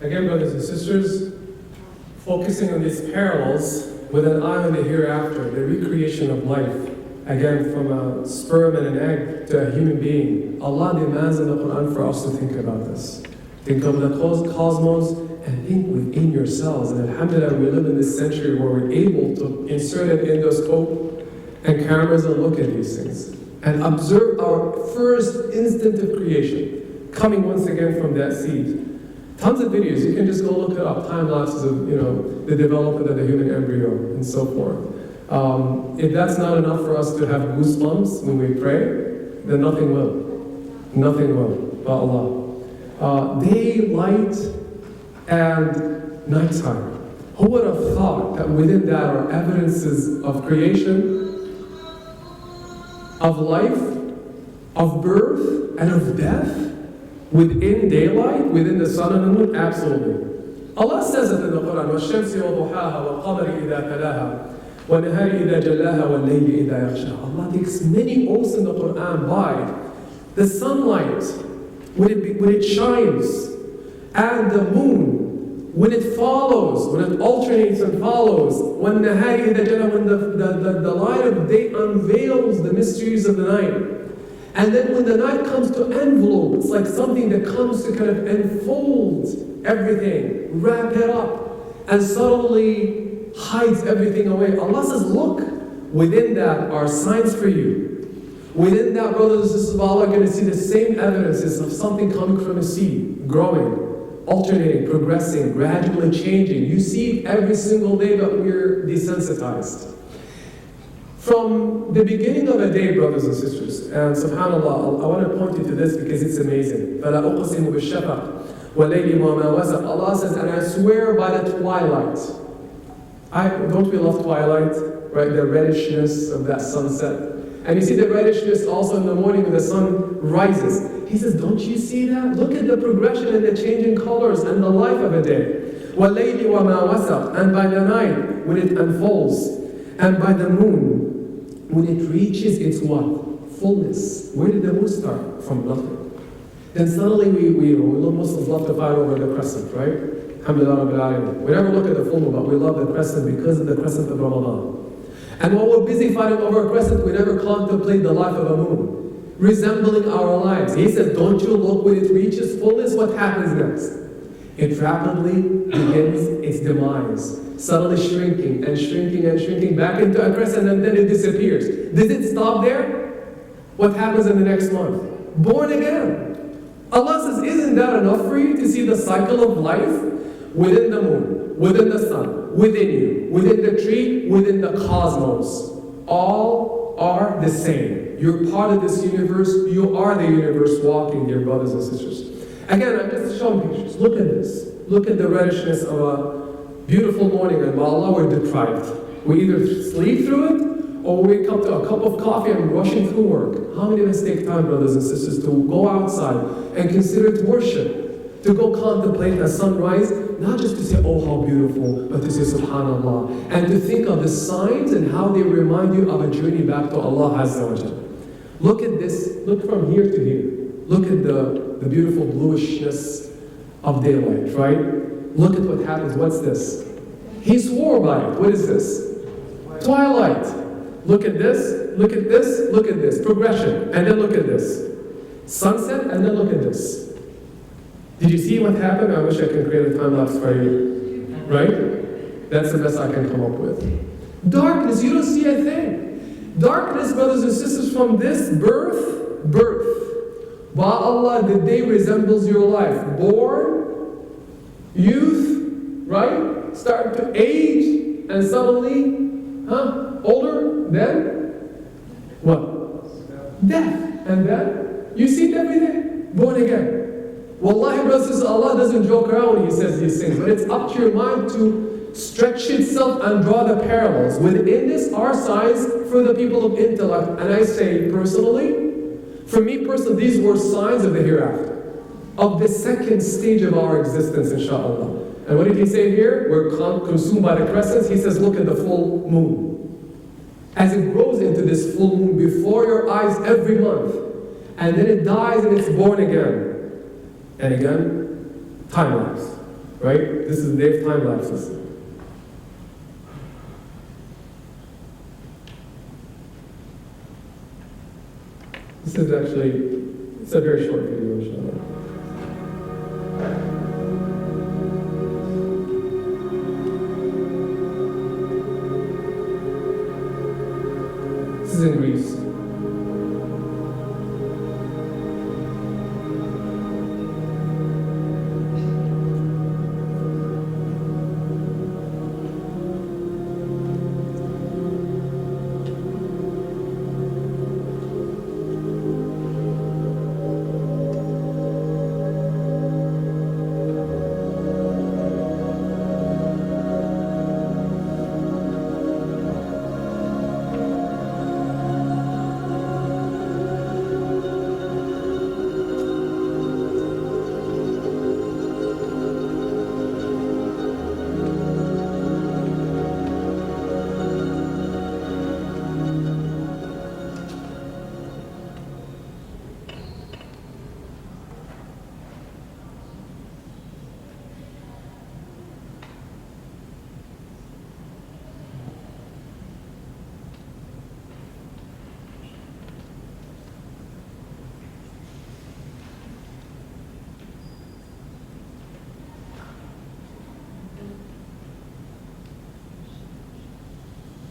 Again, brothers and sisters, focusing on these parallels with an eye on the hereafter, the recreation of life, again from a sperm and an egg to a human being. Allah demands in the Quran for us to think about this. Think of the cosmos and think within yourselves. And alhamdulillah, we live in this century where we're able to insert an endoscope and cameras and look at these things and observe our first instant of creation, coming once again from that seed. Tons of videos, you can just go look it up, time lapses of the development of the human embryo and so forth. If that's not enough for us to have goosebumps when we pray, then nothing will. Nothing will, by Allah. Day, light, and nighttime. Who would have thought that within that are evidences of creation, of life, of birth, and of death? Within daylight, within the sun and the moon? Absolutely. Allah says it in the Quran, وَالشَّمْسِ وَضُحَاهَا وَالْقَمَرِ إِذَا تَلَاهَا وَالنَّهَارِ إِذَا جَلَّاهَا وَاللَّيْلِ إِذَا يَغْشَاهَا. Allah takes many oaths in the Quran by the sunlight, when it shines, and the moon, when it follows, when it alternates and follows, وَالنَّهَارِ إِذَا جَلَّاهَا, when the light of day unveils the mysteries of the night. And then when the night comes to envelope, it's like something that comes to kind of enfold everything, wrap it up, and suddenly hides everything away. Allah says, look, within that are signs for you. Within that, brothers and sisters of Allah, are going to see the same evidences of something coming from a seed, growing, alternating, progressing, gradually changing. You see it every single day, but we're desensitized. From the beginning of a day, brothers and sisters, and subhanAllah, I want to point you to this because it's amazing. فَلَا أُقْسِمُ بِالشَّفَقِ وَاللَّيْلِ وَمَا وَسَقَ. Allah says, and I swear by the twilight. Don't we love twilight? Right, the reddishness of that sunset. And you see the reddishness also in the morning when the sun rises. He says, don't you see that? Look at the progression and the changing colors and the life of a day. وَاللَّيْلِ وَمَا وَسَقَ. And by the night, when it unfolds, and by the moon, when it reaches its what? Fullness. Where did the moon start? From nothing. Then suddenly we Muslims love to fight over the crescent, right? Alhamdulillah Rabbil Alameen. We never look at the full moon, but we love the crescent because of the crescent of Ramadan. And while we're busy fighting over a crescent, we never contemplate the life of a moon, resembling our lives. He says, don't you look when it reaches fullness, what happens next? It rapidly begins its demise, suddenly shrinking and shrinking and shrinking back into a crescent, and then it disappears. Does it stop there? What happens in the next month? Born again. Allah says, isn't that enough for you to see the cycle of life? Within the moon, within the sun, within you, within the tree, within the cosmos. All are the same. You're part of this universe. You are the universe walking, dear brothers and sisters. Again, I'm just showing pictures. Look at this. Look at the reddishness of a beautiful morning, and while Allah, we're deprived. We either sleep through it, or we wake up to a cup of coffee and rushing through work. How many of us take time, brothers and sisters, to go outside and consider it worship, to go contemplate the sunrise, not just to say, oh, how beautiful, but to say, subhanAllah, and to think of the signs and how they remind you of a journey back to Allah Azza wa Jalla. Look at this, look from here to here. Look at the beautiful bluishness of daylight, right? Look at what happens. What's this? He swore by it. What is this? Twilight. Look at this, look at this, look at this. Progression. And then look at this. Sunset, and then look at this. Did you see what happened? I wish I could create a time lapse for you. Right? That's the best I can come up with. Darkness, you don't see a thing. Darkness, brothers and sisters, from this birth. By Allah, the day resembles your life. Born, youth, right? Start to age, and suddenly, older, then what? Death. And then you see it every day. Born again. Wallahi, brothers, Allah doesn't joke around when He says these things, but it's up to your mind to stretch itself and draw the parallels. Within this are signs for the people of intellect. And I say personally, For me personally, these were signs of the hereafter, of the second stage of our existence, inshallah. And what did he say here? We're consumed by the crescents. He says, look at the full moon. As it grows into this full moon before your eyes every month, and then it dies and it's born again. And again, time lapse, right? This is the day of time lapses. This is actually, it's a very short video, inshallah. This is in Greece.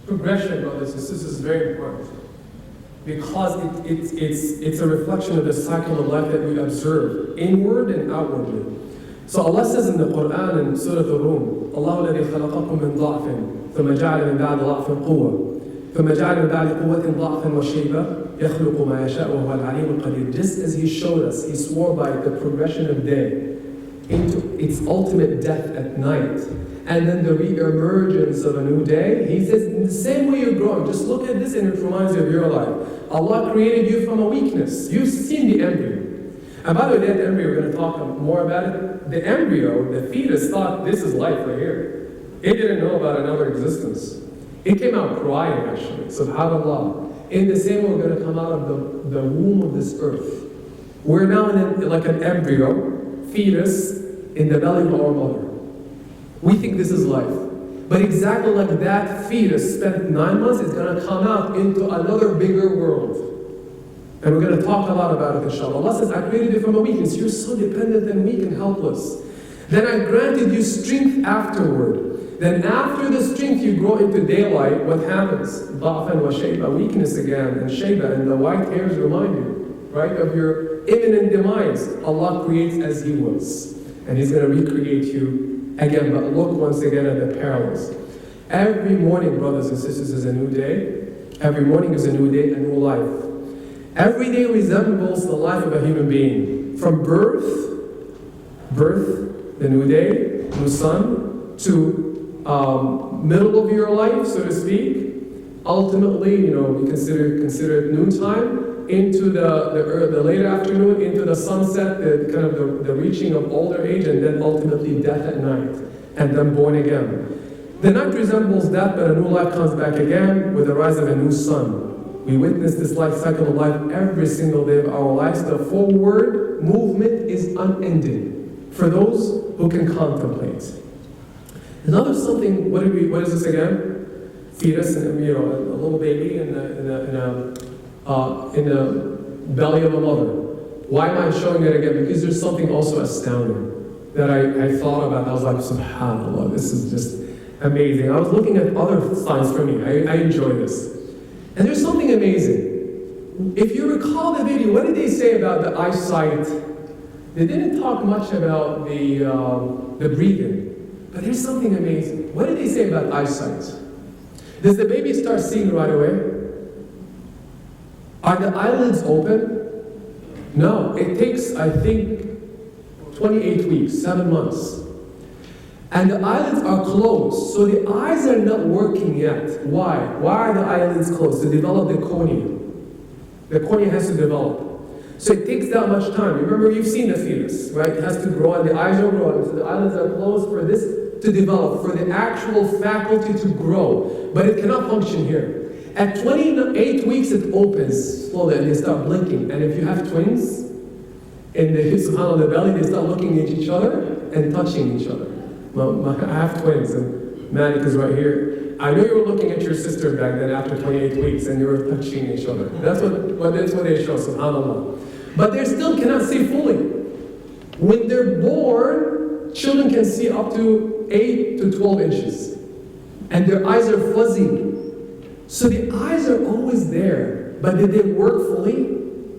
Progression, brothers and sisters, is very important because it's a reflection of the cycle of life that we observe, inward and outwardly. So Allah says in the Quran in Surah Al-Rum, Allah الذي خلقكم من ضعف ثم جعل من بعد ضعف قوة ثم جعل من بعد قوة ضعفا وشيبة يخلق ما يشاء وهو العليم القدير. Just as He showed us, He swore by the progression of day into its ultimate death at night, and then the re-emergence of a new day. He says, in the same way you're growing, just look at this and it reminds you of your life. Allah created you from a weakness. You've seen the embryo. And by the way, that embryo, we're going to talk more about it. The embryo, the fetus, thought this is life right here. It didn't know about another existence. It came out crying, actually. SubhanAllah. In the same way, we're going to come out of the womb of this earth. We're now like an embryo, fetus, in the belly of our mother. We think this is life. But exactly like that fetus spent 9 months, is going to come out into another bigger world. And we're going to talk a lot about it, inshallah. Allah says, I created you from a weakness. You're so dependent and weak and helpless. Then I granted you strength afterward. Then after the strength, you grow into daylight. What happens? Da'fan wa shayba, weakness again, and shayba, and the white hairs remind you, right, of your imminent demise. Allah creates as He was. And He's going to recreate you again, but look once again at the parallels. Every morning, brothers and sisters, is a new day. Every morning is a new day, a new life. Every day resembles the life of a human being. From birth, the new day, new sun, to middle of your life, so to speak. Ultimately, we consider it noontime, into the late afternoon, into the sunset, the reaching of older age, and then ultimately death at night, and then born again. The night resembles death, but a new life comes back again with the rise of a new sun. We witness this life cycle of life every single day of our lives. The forward movement is unending for those who can contemplate. Another something, what is this again? Fetus, and a little baby in the belly of a mother. Why am I showing it again? Because there's something also astounding that I thought about. I was like, SubhanAllah, this is just amazing. I was looking at other signs for me. I enjoy this. And there's something amazing. If you recall the video, what did they say about the eyesight? They didn't talk much about the breathing, but there's something amazing. What did they say about eyesight? Does the baby start seeing right away? Are the eyelids open? No, it takes, I think, 28 weeks, 7 months. And the eyelids are closed, so the eyes are not working yet. Why? Why are the eyelids closed? To develop the cornea. The cornea has to develop. So it takes that much time. Remember, you've seen the fetus, right? It has to grow, and the eyes are growing, so the eyelids are closed for this to develop, for the actual faculty to grow. But it cannot function here. At 28 weeks, it opens slowly, and they start blinking. And if you have twins, in the subhanAllah, the belly, they start looking at each other and touching each other. Well, I have twins, and Manik is right here. I know you were looking at your sister back then after 28 weeks, and you were touching each other. That's what they show, subhanAllah. But they still cannot see fully. When they're born, children can see up to 8 to 12 inches. And their eyes are fuzzy. So the eyes are always there. But did they work fully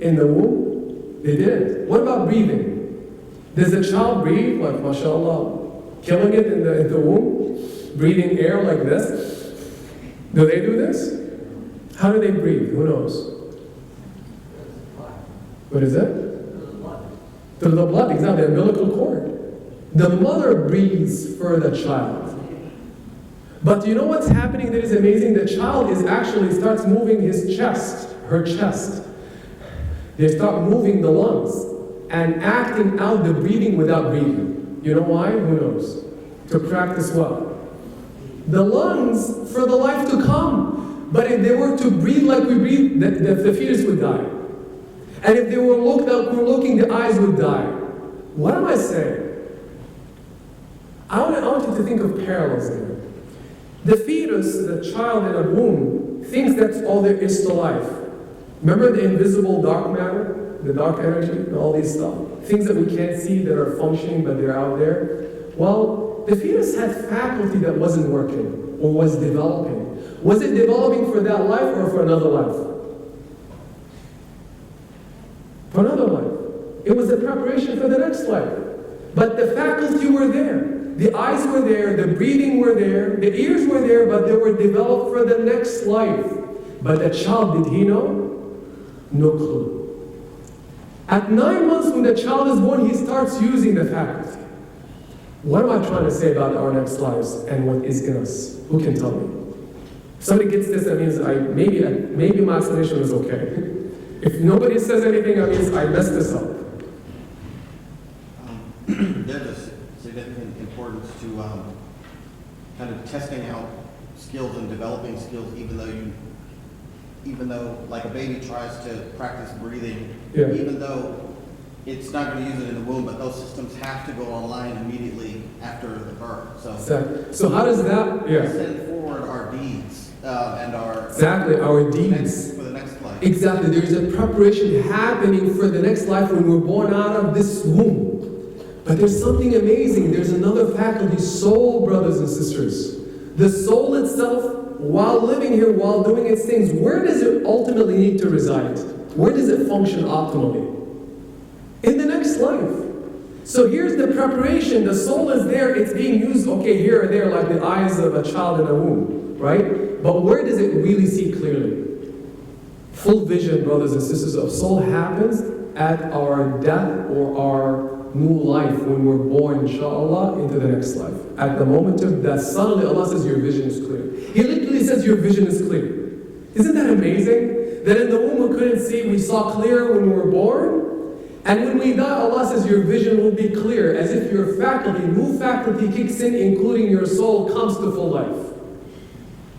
in the womb? They didn't. What about breathing? Does the child breathe, like mashallah, killing it in the womb? Breathing air like this? Do they do this? How do they breathe? Who knows? What is it? Through the blood, exactly, the umbilical cord. The mother breathes for the child. But do you know what's happening that is amazing? The child is actually starts moving his chest, her chest. They start moving the lungs and acting out the breathing without breathing. You know why? Who knows? To practice what? The lungs for the life to come. But if they were to breathe like we breathe, the fetus would die. And if they were looking, the eyes would die. What am I saying? I want you to think of parallels here. The fetus, the child in a womb, thinks that's all there is to life. Remember the invisible dark matter, the dark energy, all these stuff? Things that we can't see that are functioning, but they're out there. Well, the fetus had faculty that wasn't working or was developing. Was it developing for that life or for another life? For another life. It was a preparation for the next life. But the faculty were there. The eyes were there, the breathing were there, the ears were there, but they were developed for the next life. But the child, did he know? No clue. At 9 months when the child is born, he starts using the faculty. What am I trying to say about our next lives and what is in us? Who can tell me? If somebody gets this, that means maybe my explanation is okay. If nobody says anything, that means I messed this up. There's a significant importance to kind of testing out skills and developing skills, even though like a baby tries to practice breathing, even though it's not going to use it in the womb, but those systems have to go online immediately after the birth. So how does that send forward our deeds and our our deeds for the next life? Exactly. There is a preparation happening for the next life when we're born out of this womb. But there's something amazing. There's another faculty, soul, brothers and sisters. The soul itself, while living here, while doing its things, where does it ultimately need to reside? Where does it function optimally? In the next life. So here's the preparation. The soul is there. It's being used, here or there, like the eyes of a child in a womb, right? But where does it really see clearly? Full vision, brothers and sisters, of soul happens at our death or our new life when we're born, inshallah, into the next life. At the moment of death, suddenly Allah says your vision is clear. He literally says your vision is clear. Isn't that amazing? That in the womb we couldn't see, we saw clear when we were born. And when we die, Allah says your vision will be clear, as if your faculty, new faculty kicks in, including your soul, comes to full life.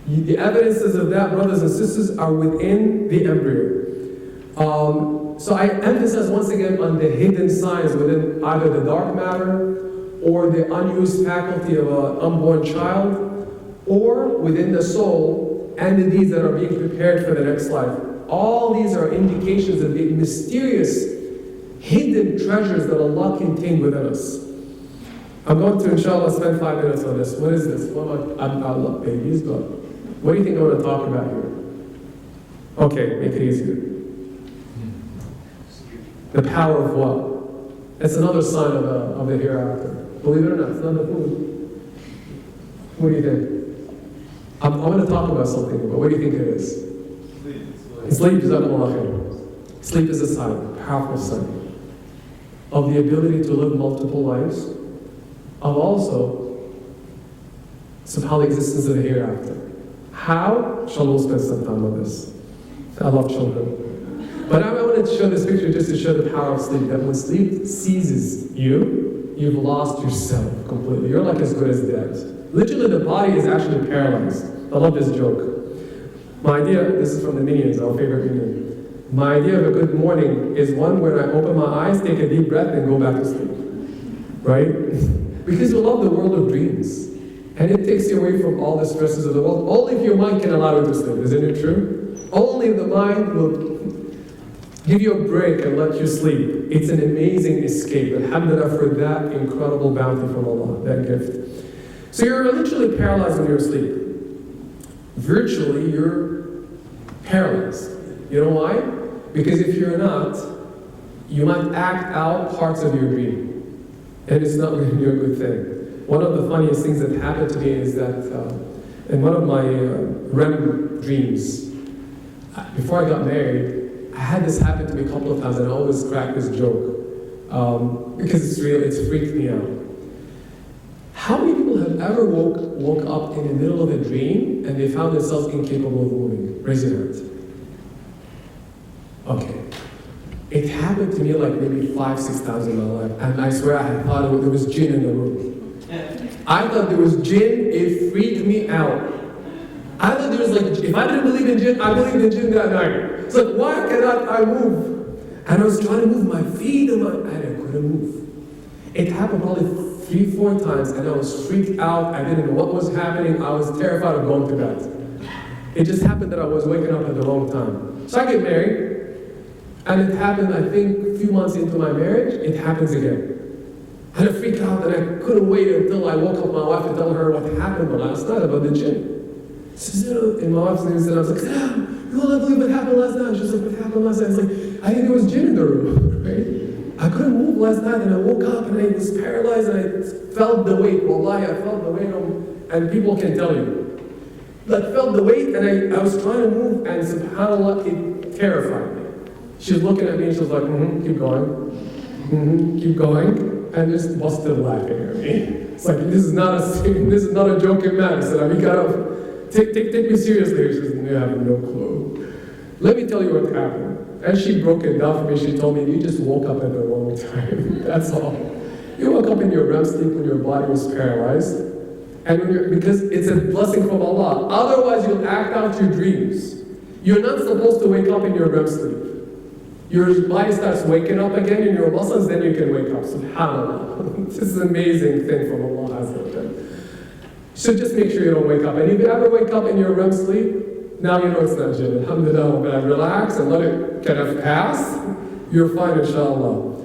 The evidences of that, brothers and sisters, are within the embryo. So I emphasize once again on the hidden signs within either the dark matter or the unused faculty of an unborn child, or within the soul and the deeds that are being prepared for the next life. All these are indications of the mysterious hidden treasures that Allah contained within us. I'm going to, inshallah, spend 5 minutes on this. What is this? I love babies, but what do you think I want to talk about here? Okay, make it easier. The power of what? It's another sign of the hereafter. Believe it or not, it's not the food. What do you think? I'm going to talk about something, but what do you think it is? Sleep. Jazakumullah khair. Sleep is a sign, a powerful sign of the ability to live multiple lives, of also somehow the existence of the hereafter. How? Inshallah, we'll spend some time on this. I love children. But I want to wanted to show this picture just to show the power of sleep, that when sleep seizes you, you've lost yourself completely. You're like as good as dead. Literally, the body is actually paralyzed. I love this joke. My idea, this is from the Minions, our favorite Minion. My idea of a good morning is one where I open my eyes, take a deep breath, and go back to sleep. Right? Because you love the world of dreams. And it takes you away from all the stresses of the world. Only if your mind can allow you to sleep. Isn't it true? Only if the mind will give you a break and let you sleep. It's an amazing escape. Alhamdulillah for that incredible bounty from Allah, that gift. So you're literally paralyzed when you're asleep. Virtually, you're paralyzed. You know why? Because if you're not, you might act out parts of your dream. And it's not going to be a good thing. One of the funniest things that happened to me is that in one of my REM dreams, before I got married, I had this happen to me a couple of times, and I always crack this joke because it's real, it's freaked me out. How many people have ever woke up in the middle of a dream and they found themselves incapable of moving? Raise your hand. Okay. It happened to me like maybe 5-6 times in my life, and I swear I thought there was jinn in the room. I thought there was jinn, it freaked me out. I thought there was like, if I didn't believe in jinn, I believed in jinn that night. It's like, why cannot I move? And I was trying to move my feet and I couldn't move. It happened probably 3-4 times, and I was freaked out. I didn't know what was happening. I was terrified of going to bed. It just happened that I was waking up at the wrong time. So I get married, and it happened, I think, a few months into my marriage, it happens again. And I freaked out, and I couldn't wait until I woke up my wife to tell her what happened last night about the jinn. And my wife said, I was like, you will not believe what happened last night. She was like, what happened last night? I was like, I think there was jinn in the room, right? I couldn't move last night, and I woke up, and I was paralyzed, and I felt the weight. Wallahi, I felt the weight, and people can tell you. I felt the weight, and I was trying to move, and subhanAllah, it terrified me. She was looking at me, and she was like, keep going. Keep going. And just busted laughing at me. It's like, this is not a joking matter. So you gotta take me seriously. She says, you have no clue. Let me tell you what happened. And she broke it down for me. She told me, you just woke up at the wrong time. That's all. You woke up in your REM sleep when your body was paralyzed. And because it's a blessing from Allah. Otherwise, you'll act out your dreams. You're not supposed to wake up in your REM sleep. Your body starts waking up again in your muscles, then you can wake up. SubhanAllah. This is an amazing thing from Allah Azza wa Jalla. So just make sure you don't wake up. And if you ever wake up in your REM sleep, now you know it's not jinn. Alhamdulillah, but relax and let it kind of pass. You're fine, inshallah.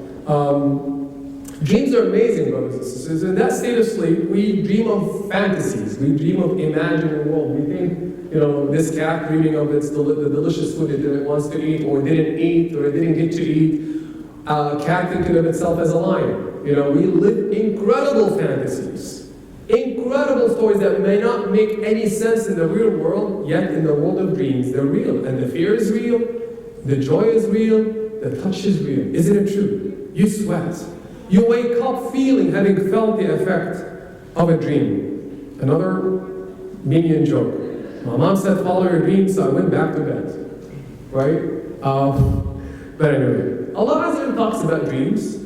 Dreams are amazing, brothers and sisters. In that state of sleep, we dream of fantasies. We dream of imagining a world. We think, this cat dreaming of the delicious food it wants to eat, or didn't eat, or it didn't get to eat. A cat thinking of itself as a lion. We live incredible fantasies. Incredible stories that may not make any sense in the real world, yet in the world of dreams, they're real. And the fear is real, the joy is real, the touch is real. Isn't it true? You sweat. You wake up having felt the effect of a dream. Another minion joke. My mom said, follow your dreams, so I went back to bed. Right? But anyway, Allah Azza wa Jalla talks about dreams,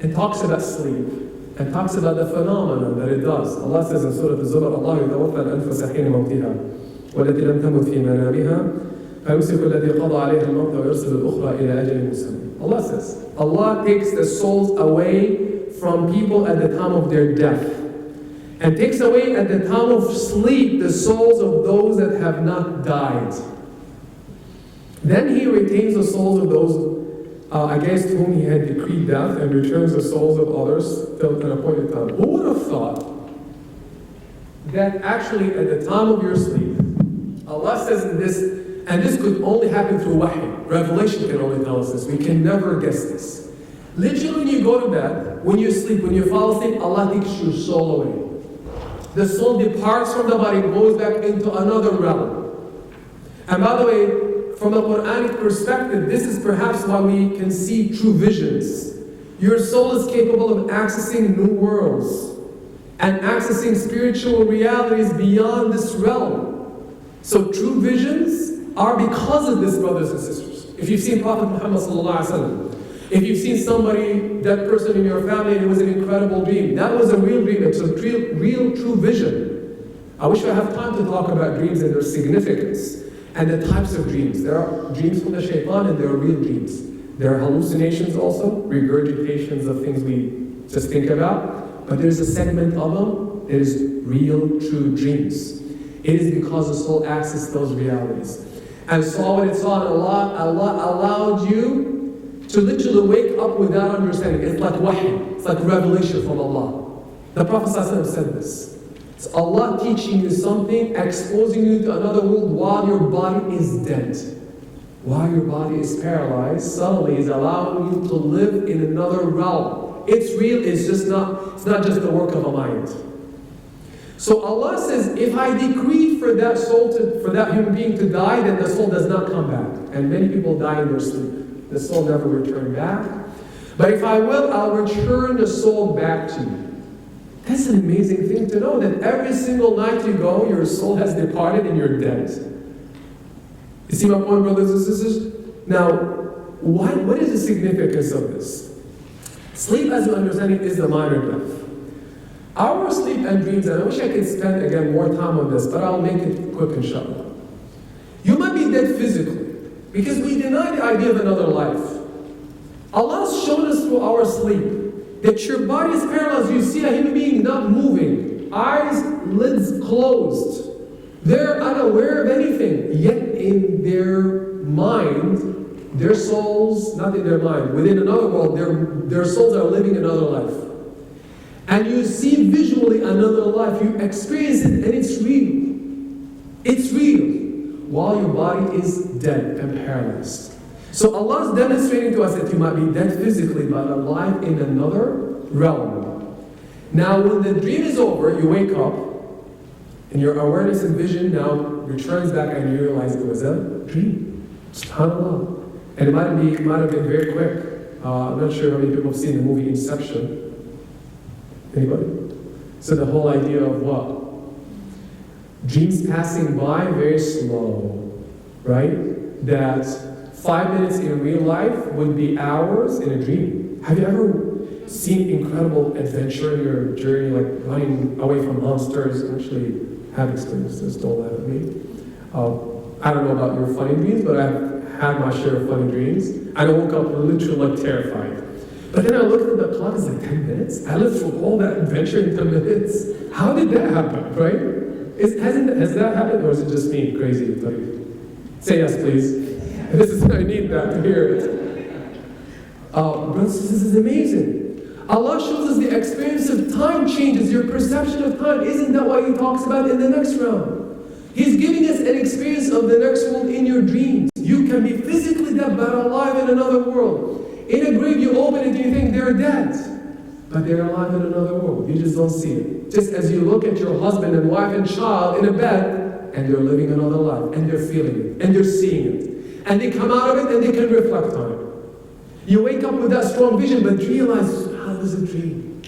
and talks about sleep, and talks about the phenomenon that it does. Allah says in Surah Al-Zumar, Allah يتوفى الأنفس حين موتها والتي لم تمت في منامها فيمسك الذي قضى عليها الموت ويرسل الأخرى إلى أجل مسمى. Allah says, Allah takes the souls away from people at the time of their death, and takes away at the time of sleep the souls of those that have not died. Then He retains the souls of those against whom He had decreed death, and returns the souls of others till an appointed time. Who would have thought that actually at the time of your sleep, Allah says in this, and this could only happen through wahy. Revelation can only tell us this. We can never guess this. Literally, when you go to bed, when you sleep, when you fall asleep, Allah takes your soul away. The soul departs from the body, goes back into another realm. And by the way, from a Quranic perspective, this is perhaps why we can see true visions. Your soul is capable of accessing new worlds and accessing spiritual realities beyond this realm. So true visions are because of this, brothers and sisters. If you've seen Prophet Muhammad sallallahu alaihi wasallam, if you've seen somebody, that person in your family, and it was an incredible dream, that was a real dream. It's a real, true vision. I wish I have time to talk about dreams and their significance and the types of dreams. There are dreams from the shaitan and there are real dreams. There are hallucinations also, regurgitations of things we just think about. But there's a segment of them that is real, true dreams. It is because the soul accessed those realities and saw what it saw, and Allah allowed you to literally wake up without understanding. It's like wahy, it's like revelation from Allah. The Prophet ﷺ said this. It's Allah teaching you something, exposing you to another world while your body is dead. While your body is paralyzed, suddenly He's allowing you to live in another realm. It's real, it's not just the work of a mind. So Allah says, if I decreed for that soul, for that human being to die, then the soul does not come back. And many people die in their sleep. The soul never returns back. But if I will, I'll return the soul back to you. That's an amazing thing to know, that every single night you go, your soul has departed and you're dead. You see my point, brothers and sisters? Now, what is the significance of this? Sleep, as you understand it, is the minor death. Our sleep and dreams, and I wish I could spend again more time on this, but I'll make it quick, inshallah. You might be dead physically, because we deny the idea of another life. Allah's shown us through our sleep that your body is paralyzed. You see a human being not moving, eyes, lids closed. They're unaware of anything, yet in their mind, their souls, not in their mind, within another world, their souls are living another life. And you see visually another life, you experience it, and it's real. It's real. While your body is dead and paralyzed. So Allah is demonstrating to us that you might be dead physically, but alive in another realm. Now, when the dream is over, you wake up, and your awareness and vision now returns back, and you realize it was a dream. SubhanAllah. And it might have been very quick. I'm not sure how many people have seen the movie Inception. Anybody? So the whole idea of what? Dreams passing by very slow, right? That 5 minutes in real life would be hours in a dream. Have you ever seen incredible adventure in your journey, like running away from monsters? I actually have experienced this, don't laugh at me. I don't know about your funny dreams, but I've had my share of funny dreams. And I woke up literally like terrified. But then I looked at the clock, it's like 10 minutes? I lived through all that adventure in 10 minutes. How did that happen, right? Has that happened, or is it just me, crazy? Say yes, please. I need that to hear it. Brothers, this is amazing. Allah shows us the experience of time changes your perception of time. Isn't that what He talks about in the next realm? He's giving us an experience of the next world in your dreams. You can be physically dead but alive in another world. In a grave, you open it and you think they're dead, but they're alive in another world. You just don't see it. Just as you look at your husband and wife and child in a bed, and they're living another life, and they're feeling it, and they're seeing it, and they come out of it and they can reflect on it. You wake up with that strong vision, but realize, how was a dream?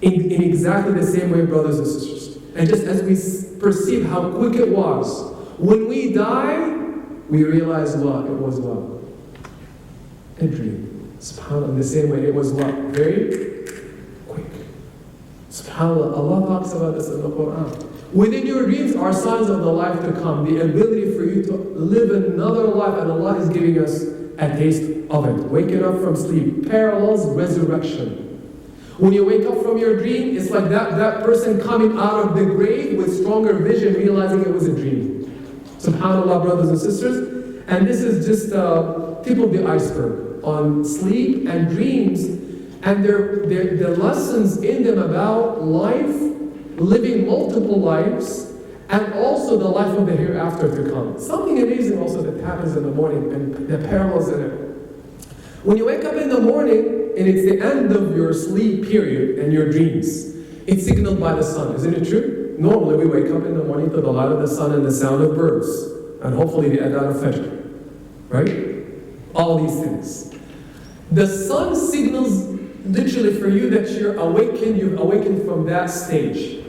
In exactly the same way, brothers and sisters. And just as we perceive how quick it was, when we die, we realize what? It was what? A dream. SubhanAllah, in the same way, it was what? Very quick. SubhanAllah, Allah talks about this in the Quran. Within your dreams are signs of the life to come, the ability for you to live another life, and Allah is giving us a taste of it. Waking up from sleep parallels resurrection. When you wake up from your dream, it's like that person coming out of the grave with stronger vision, realizing it was a dream. SubhanAllah, brothers and sisters. And this is just tip of the iceberg on sleep and dreams, and the lessons in them about life, living multiple lives, and also the life of the hereafter to come. Something amazing also that happens in the morning, and the parallels in it. When you wake up in the morning, and it's the end of your sleep period and your dreams, it's signaled by the sun, isn't it true? Normally we wake up in the morning to the light of the sun and the sound of birds, and hopefully the adhan of Fajr, right? All these things. The sun signals literally for you that you've awakened from that stage,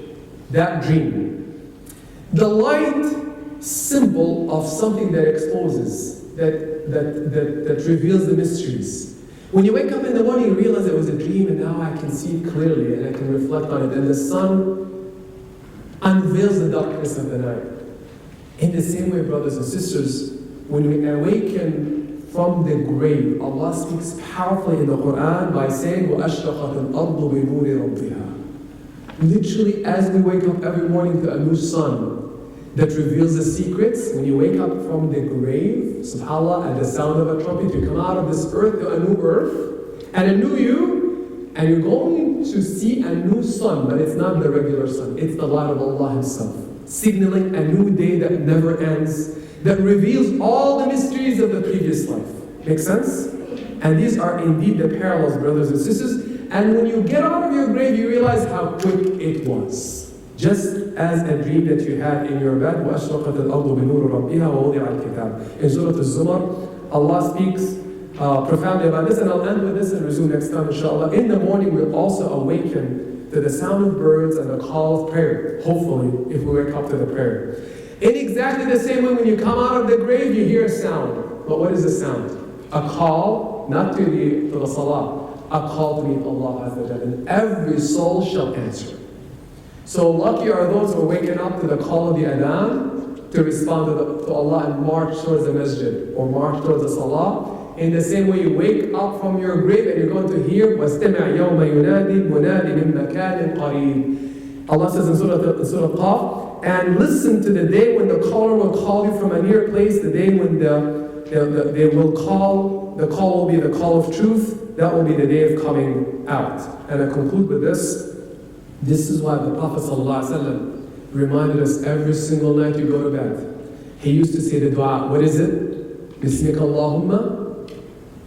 that dream. The light, symbol of something that exposes. that reveals the mysteries. When you wake up in the morning, you realize it was a dream, and now I can see it clearly, and I can reflect on it. And the sun unveils the darkness of the night. In the same way, brothers and sisters, when we awaken from the grave, Allah speaks powerfully in the Quran by saying, وَأَشْرَقَتِ الْأَرْضُ بِنُورِ رَبِّهَا. Literally, as we wake up every morning to a new sun that reveals the secrets, when you wake up from the grave, subhanAllah, at the sound of a trumpet, you come out of this earth to a new earth, and a new you, and you're going to see a new sun, but it's not the regular sun, it's the light of Allah Himself, signaling a new day that never ends, that reveals all the mysteries of the previous life. Make sense? And these are indeed the parallels, brothers and sisters. And when you get out of your grave, you realize how quick it was. Just as a dream that you had in your bed, وَأَشْرَقَتِ الْأَرْضُ بِنُورِ رَبِّهَا وَوُضِعَ الْكِتَابِ. In Surah Al-Zumar, Allah speaks profoundly about this, and I'll end with this and resume next time, inshallah. In the morning, we'll also awaken to the sound of birds and the call of prayer, hopefully, if we wake up to the prayer. In exactly the same way, when you come out of the grave, you hear a sound. But what is the sound? A call, not to the salah, a call to meet Allah Azza wa Jalla. And every soul shall answer. So lucky are those who are waking up to the call of the adhan to respond to Allah and march towards the masjid or march towards the salah. In the same way, you wake up from your grave and you're going to hear وَاسْتَمِعْ يَوْمَ يُنَادِي الْمُنَادِ مِن مَكَانٍ قَرِيبٍ. Allah says in Surah Qaf, and listen to the day when the caller will call you from a near place, the day when they will call, the call will be the call of truth. That will be the day of coming out. And I conclude with this. This is why the Prophet ﷺ reminded us every single night you go to bed. He used to say the dua. What is it? Bismika Allahumma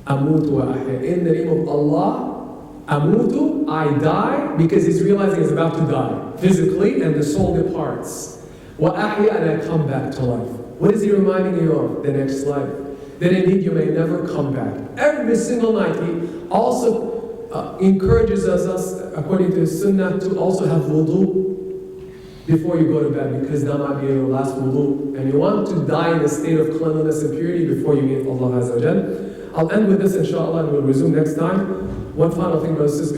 amutu wa ahya. In the name of Allah, amutu, I die, because he's realizing he's about to die physically, and the soul departs. Wa ahya, and I come back to life. What is he reminding you of? The next life. That indeed you may never come back. Every single night, he also encourages us, according to his sunnah, to also have wudu before you go to bed, because that might be your last wudu. And you want to die in a state of cleanliness and purity before you meet Allah Azza wa Jal. I'll end with this, inshallah, and we'll resume next time. One final thing, brothers and sisters.